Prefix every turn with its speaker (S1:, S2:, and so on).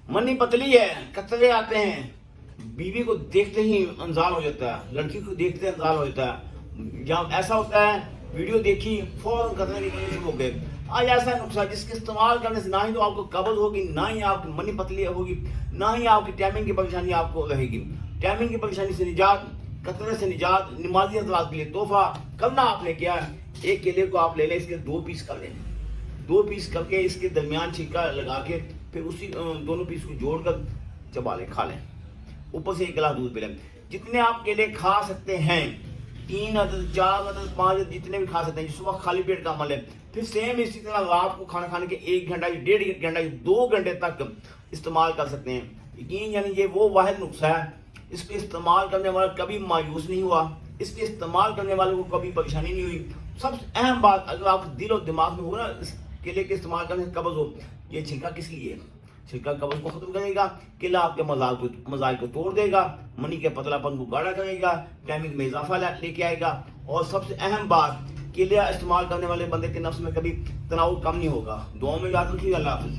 S1: منی پتلی ہے، قطرے آتے ہیں، بیوی کو دیکھتے ہی انزال ہو جاتا ہے، لڑکی کو دیکھتے انزال ہو جاتا ہے، جب ایسا ہوتا ہے ویڈیو دیکھی فوراً قطرے نکلنے شروع ہو گئے۔ آج ایسا نسخہ جس کے استعمال کرنے سے نہ ہی تو آپ کو قبض ہوگی، نہ ہی آپ کی منی پتلی ہوگی، نہ ہی آپ کی ٹائمنگ کی پریشانی آپ کو رہے گی۔ ٹائمنگ کی پریشانی سے نجات، قطرے سے نجات، نمازی حضرات کے لیے تحفہ کرنا آپ نے کیا ہے، ایک کیلے کو آپ لے لیں، اس کے 2 پیس کر لیں، 2 پیس کر کے اس کے درمیان چھلکا لگا کے پھر اسی دونوں پیس کو جوڑ کر چبا لیں، کھا لیں، اوپر سے 1 گلاس دودھ پی لیں۔ جتنے آپ کیلے کھا سکتے ہیں، 3 عدد، 4 عدد، 5 عدد، جتنے بھی کھا سکتے ہیں، جس وقت خالی پیٹ کا عمل ہے۔ پھر سیم اسی طرح رات کو کھانا کھانے کے 1 گھنٹہ، 1.5 گھنٹہ، 2 گھنٹے تک استعمال کر سکتے ہیں۔ یقین یعنی یہ وہ واحد نسخہ ہے، اس کے استعمال کرنے والا کبھی مایوس نہیں ہوا، اس کے استعمال کرنے والے کو کبھی پریشانی نہیں ہوئی۔ سب سے اہم بات، اگر آپ دل و دماغ میں ہوگا نا اس کیلے کے استعمال کرنے سے قبض ہو، یہ چھلکا کس لیے ہے؟ چھلکا قبض کو ختم کرے گا، کیلا آپ کے مزاج کو توڑ دے گا، منی کے پتلا پن کو گاڑھا کرے گا، ٹائمنگ میں اضافہ لے کے آئے گا، اور سب سے اہم بات، کیلیا استعمال کرنے والے بندے کے نفس میں کبھی تناؤ کم نہیں ہوگا۔ دعاؤں میں یاد رکھیے، اللہ حافظ۔